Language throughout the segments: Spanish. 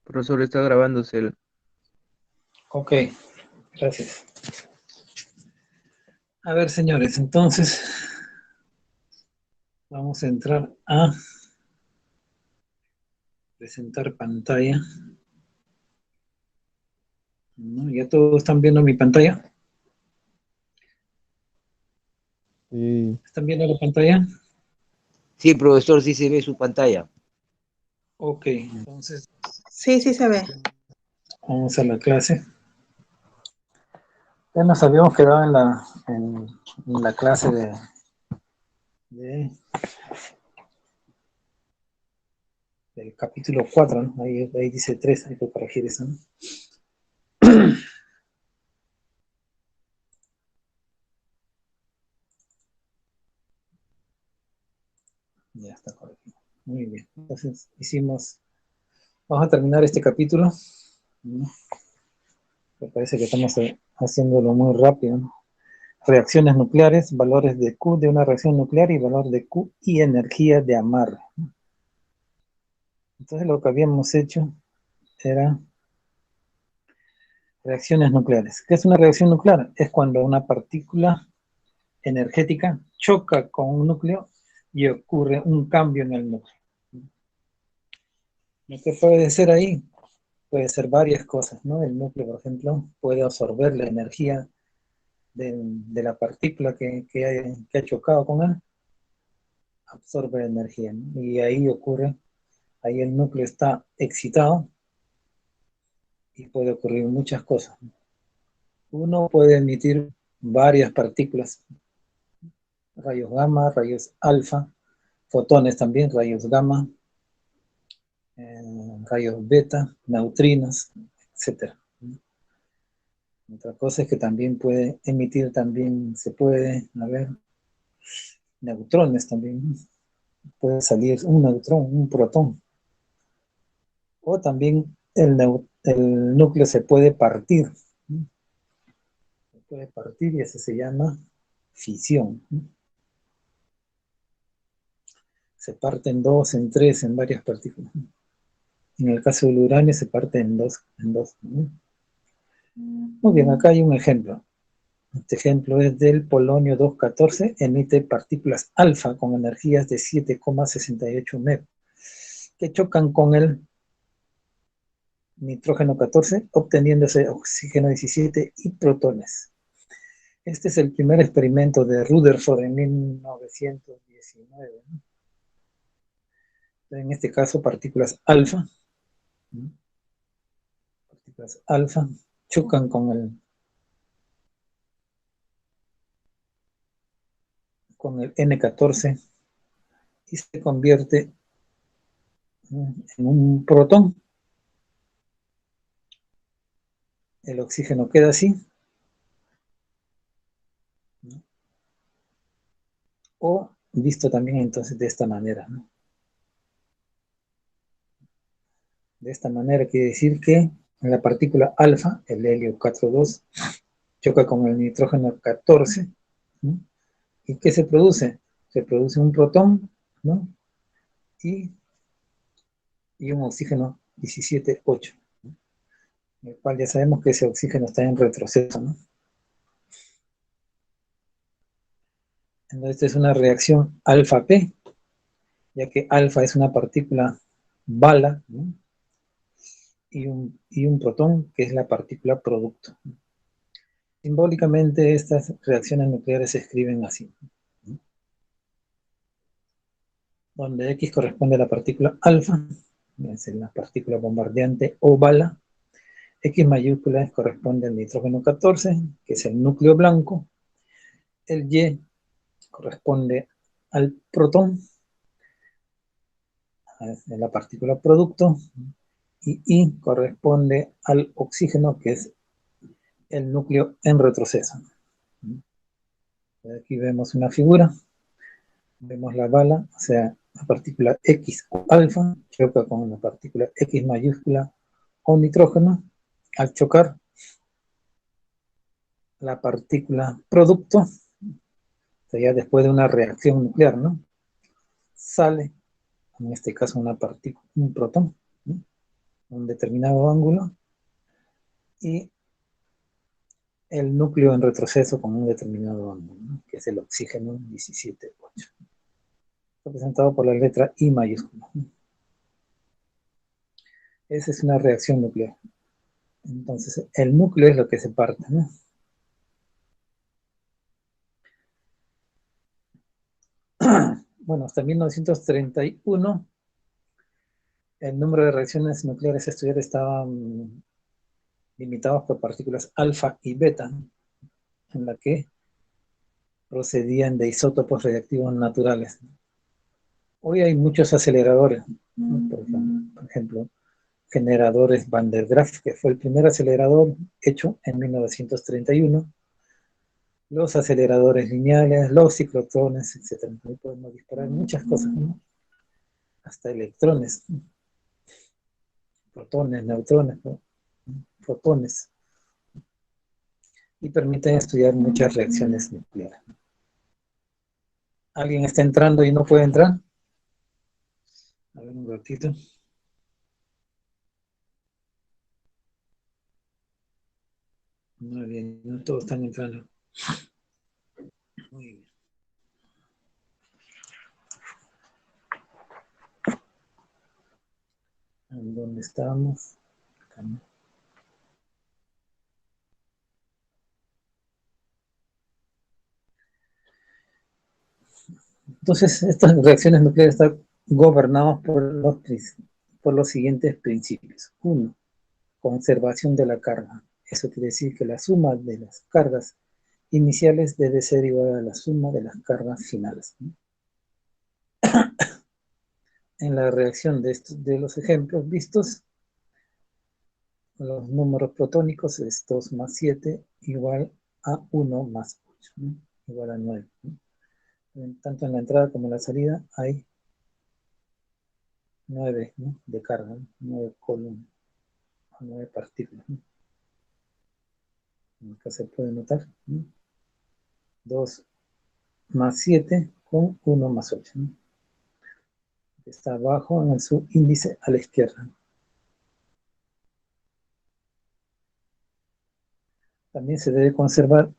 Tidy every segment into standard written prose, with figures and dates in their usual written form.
Profesor, está grabándose el... Ok, gracias. A ver, señores, entonces vamos a entrar a presentar pantalla. ¿No? ¿Ya todos están viendo mi pantalla? Sí. ¿Están viendo la pantalla? Sí, profesor, sí se ve su pantalla. Ok, entonces Sí, sí se ve. vamos a la clase. Ya nos habíamos quedado en la clase de- del capítulo 4, ¿no? Ahí dice 3, hay que corregir eso, ¿no? Ya está corregido. Muy bien. Entonces vamos a terminar este capítulo, ¿no? Me parece que estamos haciéndolo muy rápido, ¿no? Reacciones nucleares, valores de Q de una reacción nuclear y valor de Q y energía de amarre. Entonces lo que habíamos hecho era reacciones nucleares. ¿Qué es una reacción nuclear? Es cuando una partícula energética choca con un núcleo y ocurre un cambio en el núcleo. Lo que puede ser ahí puede ser varias cosas, ¿no? El núcleo, por ejemplo, puede absorber la energía de la partícula que ha chocado con él, absorbe energía, ¿no? Y ahí ocurre, ahí el núcleo está excitado y puede ocurrir muchas cosas. Uno puede emitir varias partículas, rayos gamma, rayos alfa, fotones también, rayos gamma, rayos beta, neutrinos, etc. Otra cosa es que también puede emitir, también se puede, a ver, neutrones también. Puede salir un neutrón, un protón. O también el núcleo se puede partir. Se puede partir y eso se llama fisión. Se parte en dos, en tres, en varias partículas. En el caso del uranio se parte en dos. Muy bien, acá hay un ejemplo. Este ejemplo es del polonio 214, emite partículas alfa con energías de 7,68 MeV, que chocan con el nitrógeno 14, obteniéndose oxígeno 17 y protones. Este es el primer experimento de Rutherford en 1919. En este caso, partículas alfa chocan con el N14 y se convierte en un protón. El oxígeno queda así. O visto también entonces de esta manera, ¿no? De esta manera quiere decir que en la partícula alfa, el helio 4,2, choca con el nitrógeno 14, ¿no? ¿Y qué se produce? Se produce un protón, ¿no? y un oxígeno 17,8, ¿no? El cual ya sabemos que ese oxígeno está en retroceso, ¿no? Entonces, esta es una reacción alfa-P, ya que alfa es una partícula bala, ¿no? y un protón, que es la partícula producto. Simbólicamente, estas reacciones nucleares se escriben así, ¿no? Donde X corresponde a la partícula alfa, es la partícula bombardeante o bala. X mayúscula corresponde al nitrógeno 14, que es el núcleo blanco. El Y corresponde al protón, a la partícula producto, y I corresponde al oxígeno, que es el núcleo en retroceso. Aquí vemos una figura, vemos la bala, o sea, la partícula X o alfa choca con la partícula X mayúscula o nitrógeno. Al chocar, la partícula producto, o sea, ya después de una reacción nuclear, ¿no? Sale, en este caso, una partícula, un protón, ¿no? un determinado ángulo, y el núcleo en retroceso con un determinado ángulo, ¿no? Que es el oxígeno 17,8. Representado por la letra I mayúscula. Esa es una reacción nuclear. Entonces, el núcleo es lo que se parte, ¿no? Bueno, hasta 1931, el número de reacciones nucleares a estudiar estaban limitados por partículas alfa y beta, ¿no? En la que procedían de isótopos radiactivos naturales. Hoy hay muchos aceleradores, ¿no? Por ejemplo, generadores Van der Graaf, que fue el primer acelerador hecho en 1931, los aceleradores lineales, los ciclotrones, etc. Ahí podemos disparar muchas cosas, ¿no? Hasta electrones, ¿no? Protones, neutrones, ¿no? Fotones, y permiten estudiar muchas reacciones nucleares. ¿Alguien está entrando y no puede entrar? A ver un ratito. Muy bien, no todos están entrando. Muy bien. ¿Dónde estamos? Acá, ¿no? Entonces, estas reacciones nucleares están gobernadas por los siguientes principios. Uno, conservación de la carga. Eso quiere decir que la suma de las cargas iniciales debe ser igual a la suma de las cargas finales, ¿no? En la reacción de los ejemplos vistos, los números protónicos es 2 más 7 igual a 1 más 8, ¿no? Igual a 9, ¿no? Tanto en la entrada como en la salida hay 9, ¿no? De carga, ¿no? 9 columnas, 9 partículas, ¿no? Acá se puede notar, ¿no? 2 más 7 con 1 más 8, ¿no? Está abajo en el subíndice a la izquierda. También se debe conservar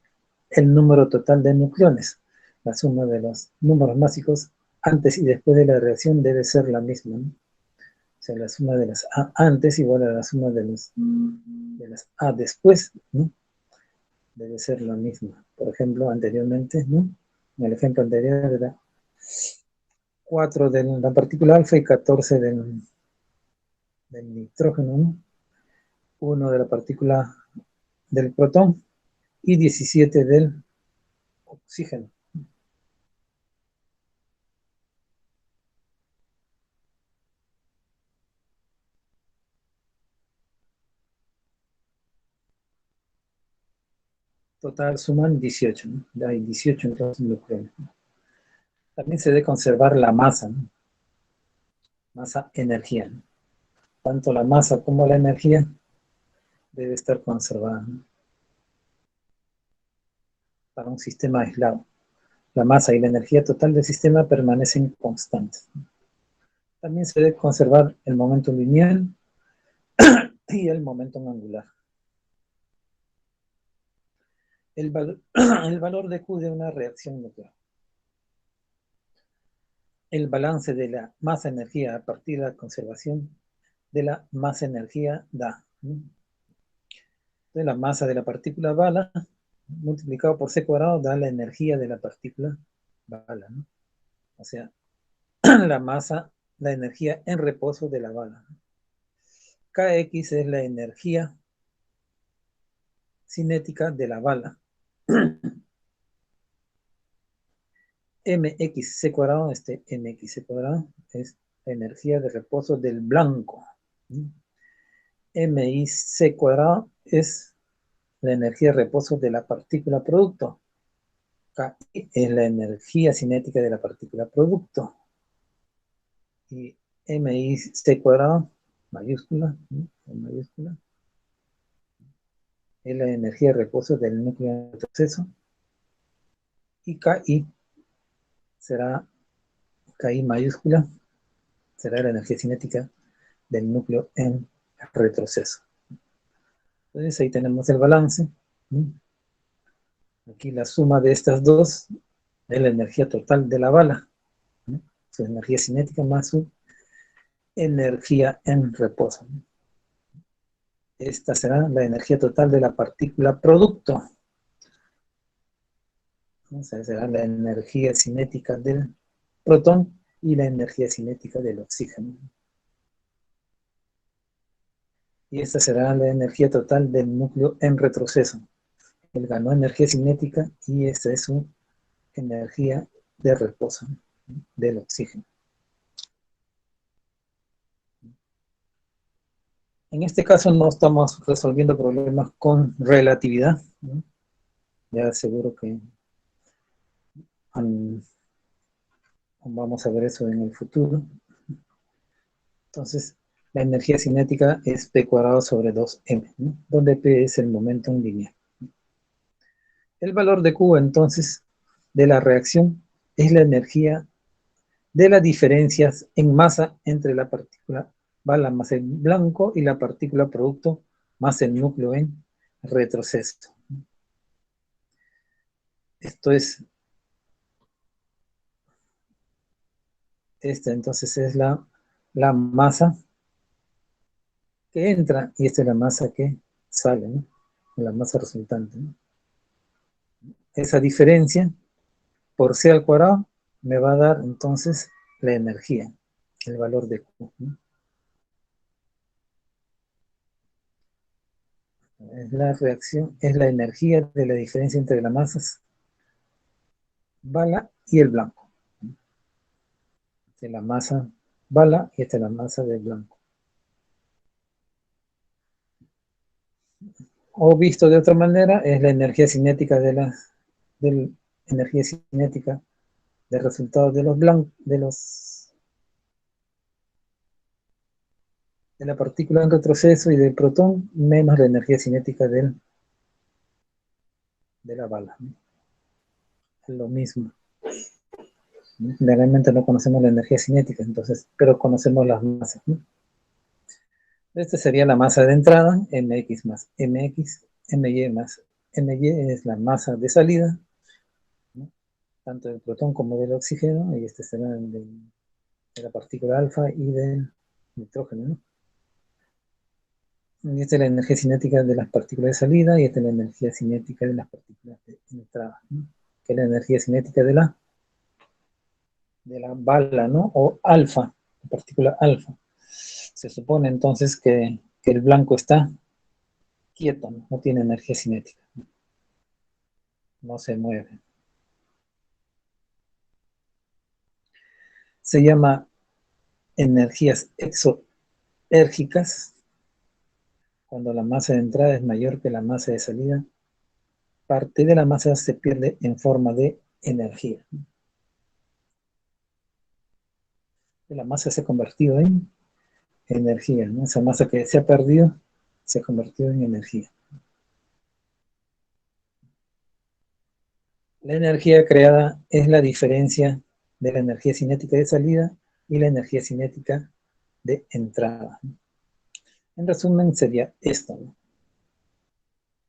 el número total de nucleones. La suma de los números básicos antes y después de la reacción debe ser la misma, ¿no? O sea, la suma de las A antes igual a la suma de las A después, ¿no? Debe ser la misma. Por ejemplo, anteriormente, ¿no? En el ejemplo anterior era 4 de la partícula alfa y 14 del nitrógeno, ¿no? 1 de la partícula del protón y 17 del oxígeno. Total suman 18, ¿no? Ya hay 18 entonces nucleones, ¿no? También se debe conservar la masa, ¿no? Masa, energía, ¿no? Tanto la masa como la energía debe estar conservada, ¿no? Para un sistema aislado. La masa y la energía total del sistema permanecen constantes, ¿no? También se debe conservar el momento lineal y el momento angular. El valor de Q de una reacción nuclear. El balance de la masa-energía a partir de la conservación de la masa-energía da, ¿no? De la masa de la partícula bala multiplicado por c cuadrado da la energía de la partícula bala, ¿no? O sea, la masa, la energía en reposo de la bala. Kx es la energía cinética de la bala. Mxc cuadrado, mxc cuadrado es la energía de reposo del blanco. Mic cuadrado es la energía de reposo de la partícula producto. Ki es la energía cinética de la partícula producto. Y mic cuadrado, mayúscula, mayúscula, es la energía de reposo del núcleo en retroceso. Y Ki será, Ki mayúscula, será la energía cinética del núcleo en retroceso. Entonces ahí tenemos el balance. Aquí la suma de estas dos es la energía total de la bala, su energía cinética más su energía en reposo. Esta será la energía total de la partícula producto. O sea, será la energía cinética del protón y la energía cinética del oxígeno. Y esta será la energía total del núcleo en retroceso. Él ganó energía cinética y esta es su energía de reposo del oxígeno. En este caso no estamos resolviendo problemas con relatividad, ¿no? Ya seguro que vamos a ver eso en el futuro. Entonces, la energía cinética es P cuadrado sobre 2m, ¿no? Donde P es el momento lineal. El valor de Q, entonces, de la reacción es la energía de las diferencias en masa entre la partícula bala más el blanco y la partícula producto más el núcleo en retroceso. Esto es, esta entonces es la masa que entra y esta es la masa que sale, ¿no? La masa resultante, ¿no? Esa diferencia por C al cuadrado me va a dar entonces la energía, el valor de Q, ¿no? Es la reacción, es la energía de la diferencia entre las masas bala y el blanco. Esta es la masa bala y esta es la masa del blanco. O visto de otra manera, es la energía cinética de la energía cinética del resultado de los blancos, de la partícula en retroceso y del protón, menos la energía cinética de la bala, ¿no? Es lo mismo. Realmente no conocemos la energía cinética, entonces, pero conocemos las masas, ¿no? Esta sería la masa de entrada, mx más mx, my más my es la masa de salida, ¿no? Tanto del protón como del oxígeno, y este será de la partícula alfa y del nitrógeno, ¿no? Y esta es la energía cinética de las partículas de salida y esta es la energía cinética de las partículas de entrada, ¿no? Que es la energía cinética de la bala, ¿no? O alfa, la partícula alfa. Se supone entonces que el blanco está quieto, ¿no? No tiene energía cinética, no se mueve. Se llama energías exoérgicas cuando la masa de entrada es mayor que la masa de salida. Parte de la masa se pierde en forma de energía. La masa se ha convertido en energía, ¿no? Esa masa que se ha perdido se ha convertido en energía. La energía creada es la diferencia de la energía cinética de salida y la energía cinética de entrada. En resumen sería esto, ¿no?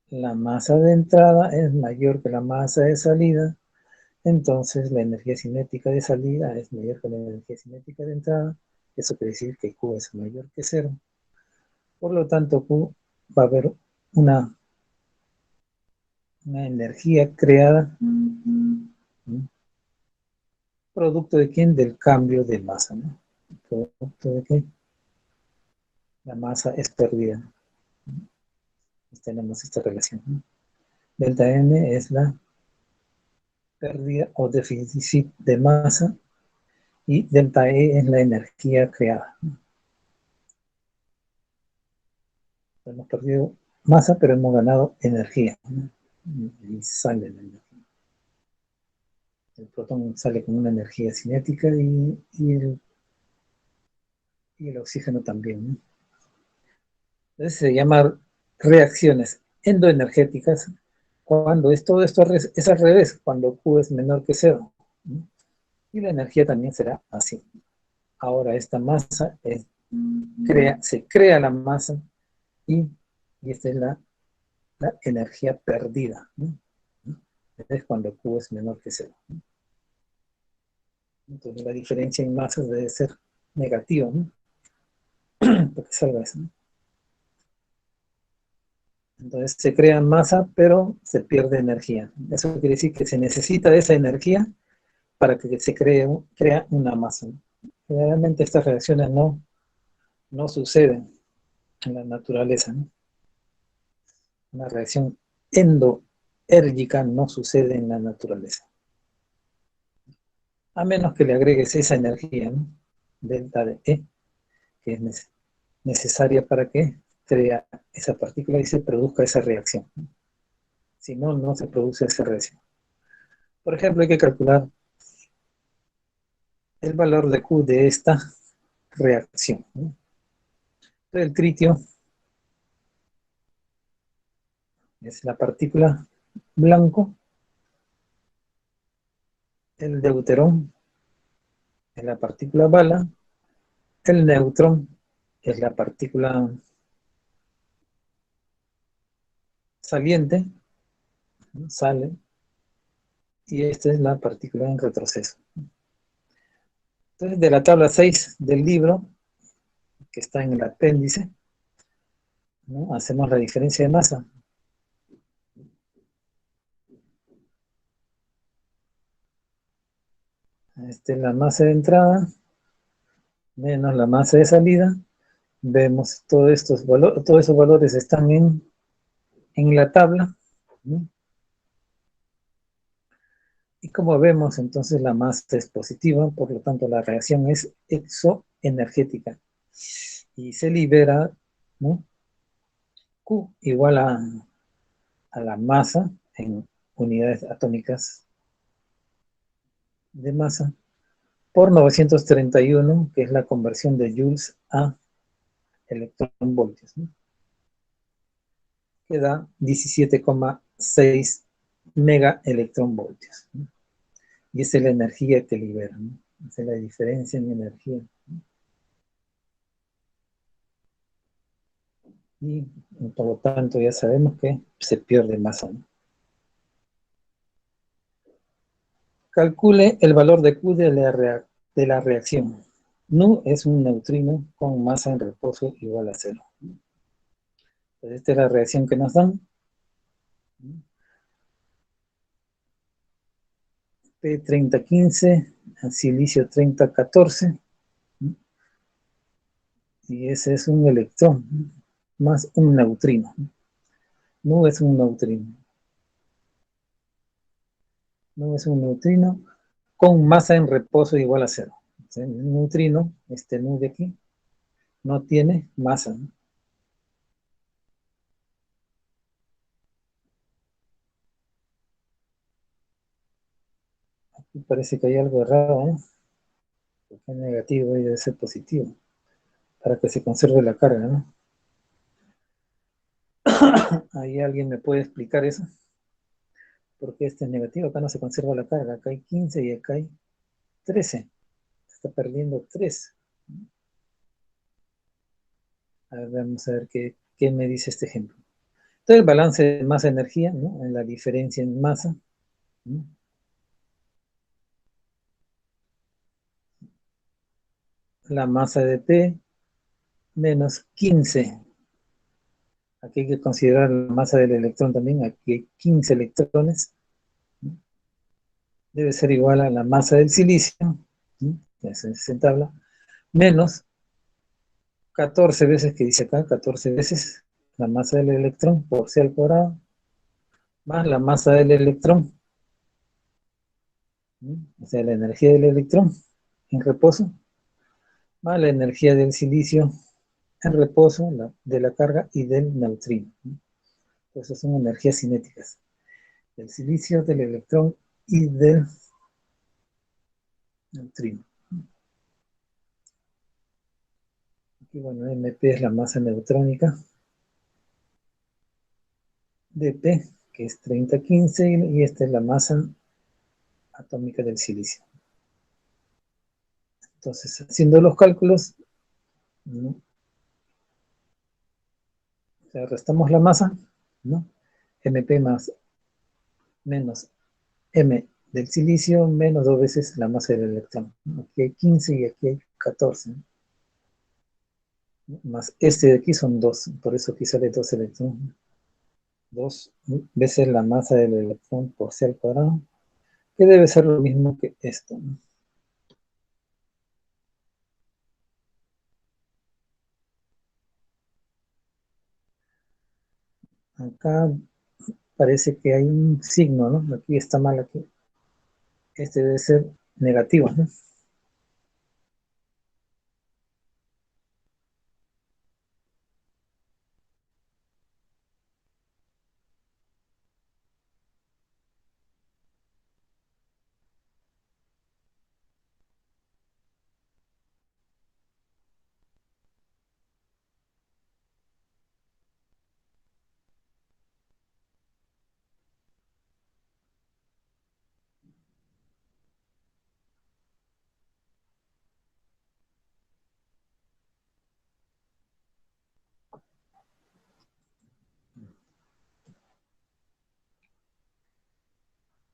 La masa de entrada es mayor que la masa de salida, entonces la energía cinética de salida es mayor que la energía cinética de entrada. Eso quiere decir que Q es mayor que 0. Por lo tanto, Q va a haber una energía creada, ¿no? ¿Producto de quién? Del cambio de masa, ¿no? ¿Producto de qué? La masa es perdida. Tenemos esta relación, ¿no? Delta M es la pérdida o déficit de masa y delta E es la energía creada. Hemos perdido masa, pero hemos ganado energía, ¿no? Y sale la energía. El protón sale con una energía cinética y el oxígeno también, ¿no? Entonces se llama reacciones endoenergéticas cuando todo esto es al revés, cuando Q es menor que 0, ¿no? Y la energía también será así. Ahora esta masa es se crea la masa y esta es la energía perdida, ¿no? Es cuando Q es menor que cero. Entonces la diferencia en masas debe ser negativa, ¿no? Para que salga eso, ¿no? Entonces se crea masa, pero se pierde energía. Eso quiere decir que se necesita de esa energía para que se crea una masa, ¿no? Generalmente estas reacciones no suceden en la naturaleza, ¿no? Una reacción endoérgica no sucede en la naturaleza. A menos que le agregues esa energía, ¿no? Delta de E, que es necesaria para que crea esa partícula y se produzca esa reacción. Si no, no se produce esa reacción. Por ejemplo, hay que calcular el valor de Q de esta reacción, ¿no? El tritio es la partícula blanco, el deuterón es la partícula bala, el neutrón es la partícula saliente, ¿no? Sale, y esta es la partícula en retroceso. Entonces, de la tabla 6 del libro, que está en el apéndice, ¿no? Hacemos la diferencia de masa. Esta es la masa de entrada, menos la masa de salida. Vemos todos esos valores están en la tabla, ¿no? Y como vemos, entonces la masa es positiva, por lo tanto la reacción es exoenergética. Y se libera, ¿no? Q igual a la masa en unidades atómicas de masa por 931, que es la conversión de joules a electronvoltios, ¿no? Que da 17,6 megaelectronvoltios, ¿no? Y esa es la energía que libera, ¿no? Esa es la diferencia en energía, ¿no? Y por lo tanto ya sabemos que se pierde masa, ¿no? Calcule el valor de Q de la reacción. Nu es un neutrino con masa en reposo igual a 0. Entonces, esta es la reacción que nos dan. P3015, silicio 3014. Y ese es un electrón más un neutrino. Nu es un neutrino. Nu es un neutrino con masa en reposo igual a 0. Un neutrino, este nu de aquí, no tiene masa, ¿no? Aquí parece que hay algo errado, ¿eh? Porque es negativo y debe ser positivo, para que se conserve la carga, ¿no? ¿Ahí alguien me puede explicar eso? ¿Por qué este es negativo? Acá no se conserva la carga, acá hay 15 y acá hay 13. Se está perdiendo 3. A ver, vamos a ver qué me dice este ejemplo. Entonces el balance de masa-energía, ¿no? En la diferencia en masa, ¿no? La masa de P menos 15. Aquí hay que considerar la masa del electrón también. Aquí hay 15 electrones, ¿no? Debe ser igual a la masa del silicio, ¿no? Esa es en tabla, menos 14 veces, que dice acá, 14 veces la masa del electrón por C al cuadrado, más la masa del electrón, ¿no? O sea, la energía del electrón en reposo, más la energía del silicio en reposo, de la carga y del neutrino, ¿no? Entonces son energías cinéticas, del silicio, del electrón y del neutrino. Aquí, bueno, MP es la masa neutrónica de P, que es 3015, y esta es la masa atómica del silicio. Entonces, haciendo los cálculos, ¿no? O sea, restamos la masa, ¿no? MP más menos M del silicio menos 2 veces la masa del electrón, ¿no? Aquí hay 15 y aquí hay 14, ¿no? Más este de aquí son 2, por eso aquí sale 2 electrones. 2 veces la masa del electrón por C al cuadrado, que debe ser lo mismo que esto, ¿no? Acá parece que hay un signo, ¿no? Aquí está mal, aquí. Este debe ser negativo, ¿no?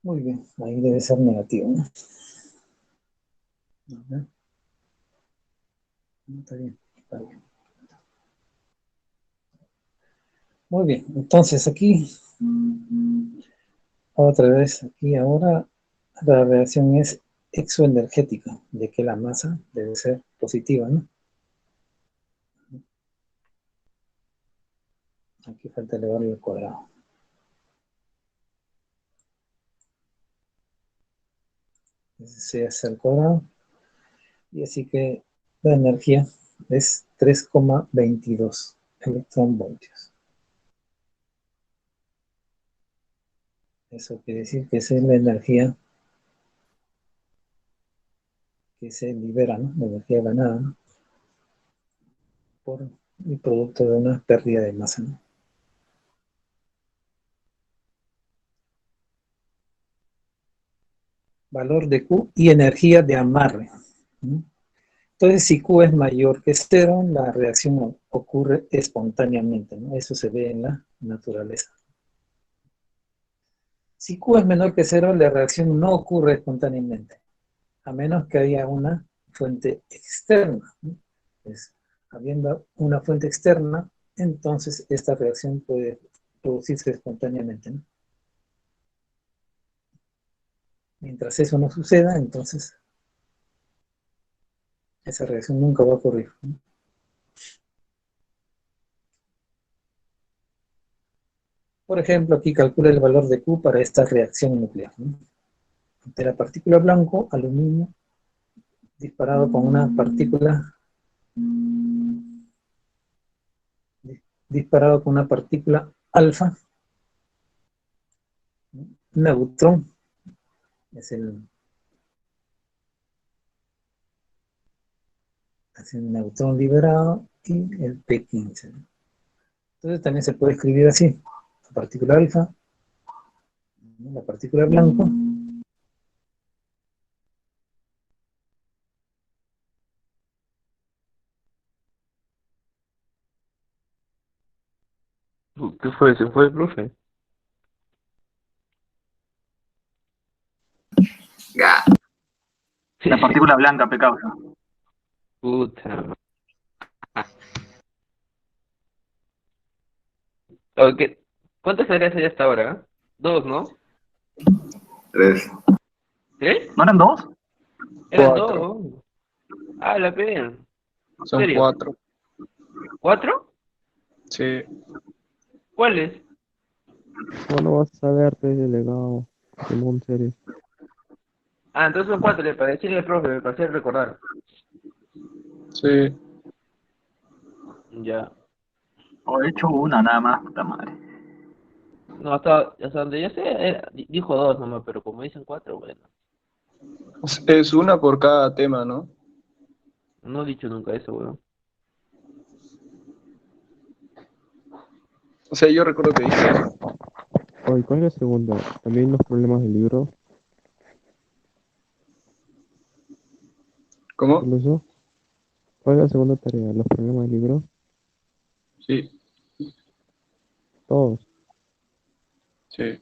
Muy bien, ahí debe ser negativo, ¿no? Ajá. Está bien, está bien. Muy bien, entonces aquí, otra vez, aquí ahora la reacción es exoenergética, de que la masa debe ser positiva, ¿no? Aquí falta elevarlo al cuadrado. Se hace al cuadrado, y así que la energía es 3,22 electronvoltios. Eso quiere decir que esa es la energía que se libera, ¿no? La energía ganada, ¿no? Por el producto de una pérdida de masa, ¿no? Valor de Q y energía de amarre, ¿no? Entonces, si Q es mayor que 0, la reacción ocurre espontáneamente, ¿no? Eso se ve en la naturaleza. Si Q es menor que 0, la reacción no ocurre espontáneamente, a menos que haya una fuente externa, ¿no? Pues, habiendo una fuente externa, entonces esta reacción puede producirse espontáneamente, ¿no? Mientras eso no suceda, entonces esa reacción nunca va a ocurrir, ¿no? Por ejemplo, aquí calcula el valor de Q para esta reacción nuclear, ¿no? De la partícula blanco, aluminio, disparado con una partícula alfa, ¿no? Neutrón, es el neutrón liberado, y el P15, ¿no? Entonces también se puede escribir así: la partícula alfa, ¿no? La partícula blanco, ¿Qué fue? ¿Se fue el profe? La partícula blanca, pecado. Puta. Ok. ¿Cuántas tareas hay hasta ahora? Dos, ¿no? 3. ¿Tres? ¿No eran 2? Eran Cuatro. dos. Ah, la pena. ¿En Son serio? 4. ¿Cuatro? Sí. ¿Cuáles? ¿Cuándo vas a ver, pues, delegado? Simón, serio. Ah, entonces son cuatro, para decirle al profe, para hacer recordar. Sí. Ya. O he hecho una nada más, puta madre. No, hasta donde yo sé, dijo dos nomás, pero como dicen cuatro, bueno. Es una por cada tema, ¿no? No he dicho nunca eso, weón. O sea, yo recuerdo que dije eso. Oye, ¿cuál es la segunda? ¿También los problemas del libro? ¿Qué ¿Cómo? lo hizo? ¿Cuál es la segunda tarea? ¿Los problemas del libro? Sí, Todos. sí.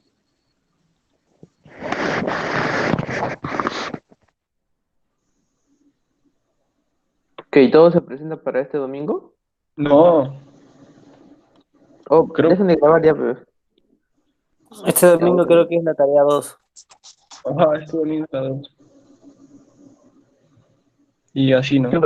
¿Que todo se presenta para este domingo? No, Oh, creo. dejen de grabar ya, pues. Este domingo creo que es la tarea 2. Ajá, estuvo lindo. Y así, ¿no? ¿Qué